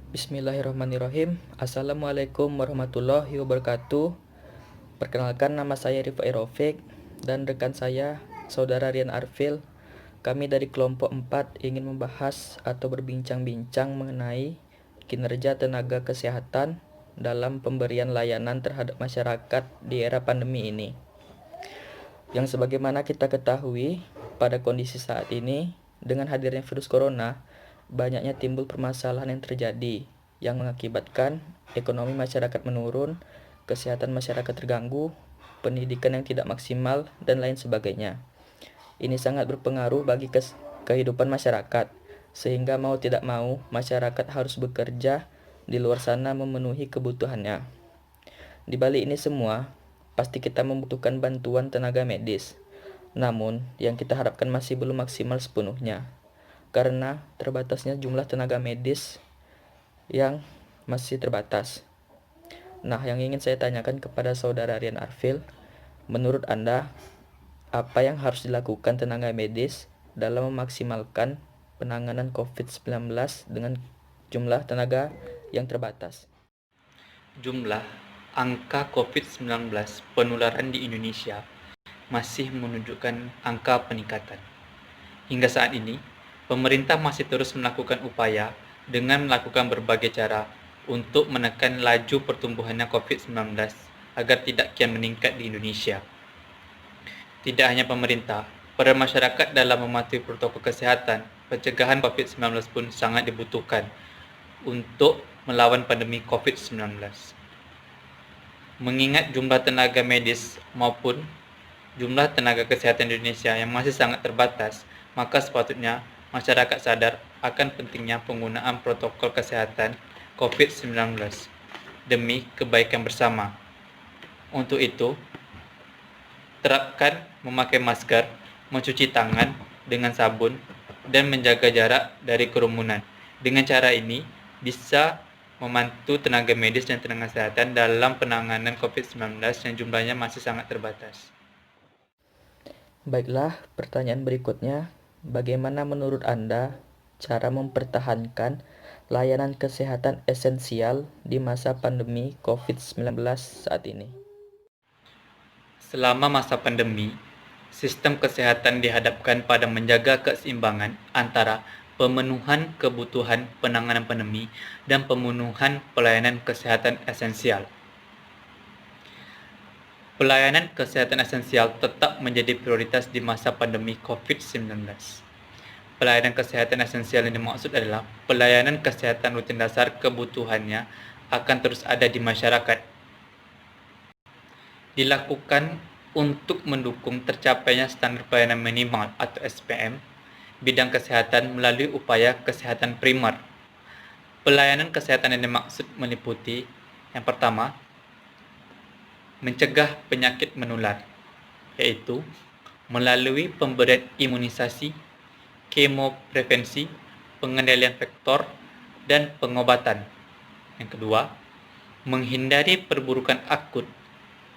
Bismillahirrahmanirrahim. Assalamualaikum warahmatullahi wabarakatuh. Perkenalkan, nama saya Rifai Raufik dan rekan saya, Saudara Rian Arfil. Kami dari kelompok 4 ingin membahas atau berbincang-bincang mengenai kinerja tenaga kesehatan dalam pemberian layanan terhadap masyarakat di era pandemi ini. Yang sebagaimana kita ketahui, pada kondisi saat ini, dengan hadirnya virus corona, banyaknya timbul permasalahan yang terjadi, yang mengakibatkan ekonomi masyarakat menurun, kesehatan masyarakat terganggu, pendidikan yang tidak maksimal, dan lain sebagainya. Ini sangat berpengaruh bagi kehidupan masyarakat, sehingga mau tidak mau, masyarakat harus bekerja di luar sana memenuhi kebutuhannya. Di balik ini semua, pasti kita membutuhkan bantuan tenaga medis. Namun, yang kita harapkan masih belum maksimal sepenuhnya, karena terbatasnya jumlah tenaga medis yang masih terbatas. Nah, yang ingin saya tanyakan kepada Saudara Rian Arfil, menurut Anda, apa yang harus dilakukan tenaga medis dalam memaksimalkan penanganan COVID-19 dengan jumlah tenaga yang terbatas? Jumlah angka COVID-19 penularan di Indonesia masih menunjukkan angka peningkatan. Hingga saat ini, pemerintah masih terus melakukan upaya dengan melakukan berbagai cara untuk menekan laju pertumbuhannya COVID-19 agar tidak kian meningkat di Indonesia. Tidak hanya pemerintah, para masyarakat dalam mematuhi protokol kesehatan, pencegahan COVID-19 pun sangat dibutuhkan untuk melawan pandemi COVID-19. Mengingat jumlah tenaga medis maupun jumlah tenaga kesehatan di Indonesia yang masih sangat terbatas, maka sepatutnya masyarakat sadar akan pentingnya penggunaan protokol kesehatan COVID-19 demi kebaikan bersama. Untuk itu, terapkan memakai masker, mencuci tangan dengan sabun, dan menjaga jarak dari kerumunan. Dengan cara ini, bisa membantu tenaga medis dan tenaga kesehatan dalam penanganan COVID-19 yang jumlahnya masih sangat terbatas. Baiklah, pertanyaan berikutnya, bagaimana menurut Anda cara mempertahankan layanan kesehatan esensial di masa pandemi COVID-19 saat ini? Selama masa pandemi, sistem kesehatan dihadapkan pada menjaga keseimbangan antara pemenuhan kebutuhan penanganan pandemi dan pemenuhan pelayanan kesehatan esensial. Pelayanan kesehatan esensial tetap menjadi prioritas di masa pandemi COVID-19. Pelayanan kesehatan esensial yang dimaksud adalah pelayanan kesehatan rutin dasar kebutuhannya akan terus ada di masyarakat. Dilakukan untuk mendukung tercapainya standar pelayanan minimal atau SPM bidang kesehatan melalui upaya kesehatan primer. Pelayanan kesehatan yang dimaksud meliputi yang pertama, mencegah penyakit menular, yaitu melalui pemberian imunisasi, kemoprevensi, pengendalian vektor, dan pengobatan. Yang kedua, menghindari perburukan akut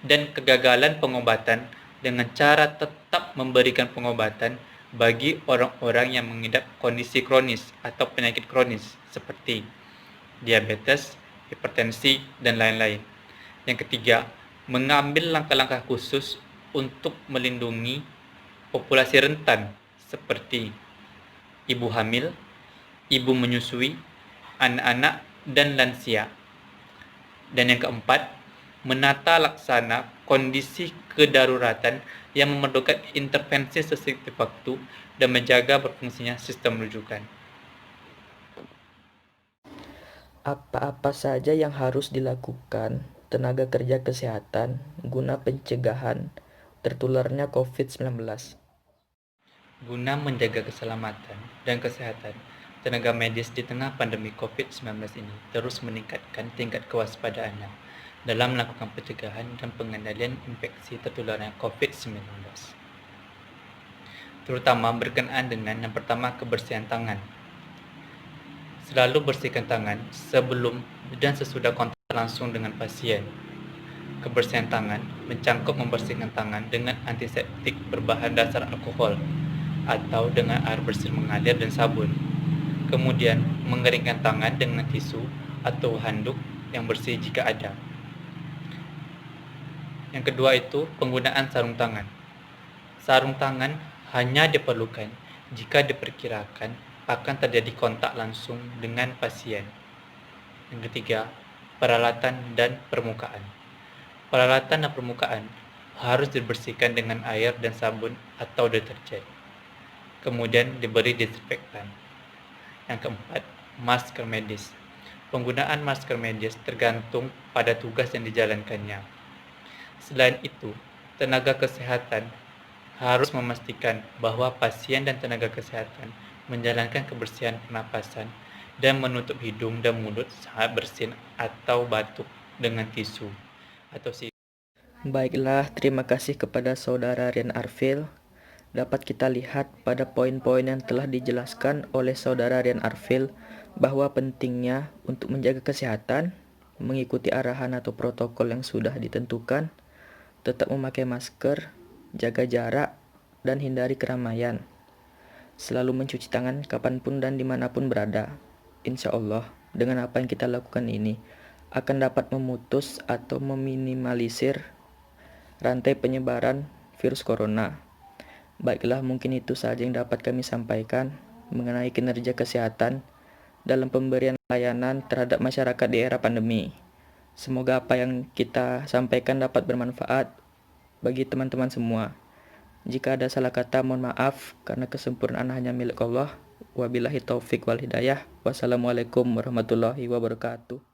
dan kegagalan pengobatan dengan cara tetap memberikan pengobatan bagi orang-orang yang mengidap kondisi kronis atau penyakit kronis seperti diabetes, hipertensi, dan lain-lain. Yang ketiga, mengambil langkah-langkah khusus untuk melindungi populasi rentan seperti ibu hamil, ibu menyusui, anak-anak, dan lansia. Dan yang keempat, menata laksana kondisi kedaruratan yang memerlukan intervensi sesingkat waktu dan menjaga berfungsinya sistem rujukan. Apa-apa saja yang harus dilakukan tenaga kerja kesehatan guna pencegahan tertularnya COVID-19? Guna menjaga keselamatan dan kesehatan tenaga medis di tengah pandemi COVID-19 ini terus meningkatkan tingkat kewaspadaannya dalam melakukan pencegahan dan pengendalian infeksi tertularnya COVID-19. Terutama berkenaan dengan yang pertama, kebersihan tangan. Selalu bersihkan tangan sebelum dan sesudah kontak langsung dengan pasien. Kebersihan tangan mencangkup membersihkan tangan dengan antiseptik berbahan dasar alkohol atau dengan air bersih mengalir dan sabun. Kemudian, mengeringkan tangan dengan tisu atau handuk yang bersih jika ada. Yang kedua itu penggunaan sarung tangan. Sarung tangan hanya diperlukan jika diperkirakan akan terjadi kontak langsung dengan pasien. Yang ketiga, peralatan dan permukaan. Peralatan dan permukaan harus dibersihkan dengan air dan sabun atau deterjen. Kemudian diberi disinfektan. Yang keempat, masker medis. Penggunaan masker medis tergantung pada tugas yang dijalankannya. Selain itu, tenaga kesehatan harus memastikan bahwa pasien dan tenaga kesehatan menjalankan kebersihan pernapasan dan menutup hidung dan mulut saat bersin atau batuk dengan tisu atau Baiklah, terima kasih kepada Saudara Rian Arfil. Dapat kita lihat pada poin-poin yang telah dijelaskan oleh Saudara Rian Arfil bahwa pentingnya untuk menjaga kesehatan, mengikuti arahan atau protokol yang sudah ditentukan, tetap memakai masker, jaga jarak, dan hindari keramaian. Selalu mencuci tangan kapanpun dan dimanapun berada. Insya Allah, dengan apa yang kita lakukan ini, akan dapat memutus atau meminimalisir rantai penyebaran virus corona. Baiklah, mungkin itu saja yang dapat kami sampaikan mengenai kinerja kesehatan dalam pemberian layanan terhadap masyarakat di era pandemi. Semoga apa yang kita sampaikan dapat bermanfaat bagi teman-teman semua. Jika ada salah kata, mohon maaf, karena kesempurnaan hanya milik Allah. Wabillahi taufik wal hidayah. Wassalamualaikum warahmatullahi wabarakatuh.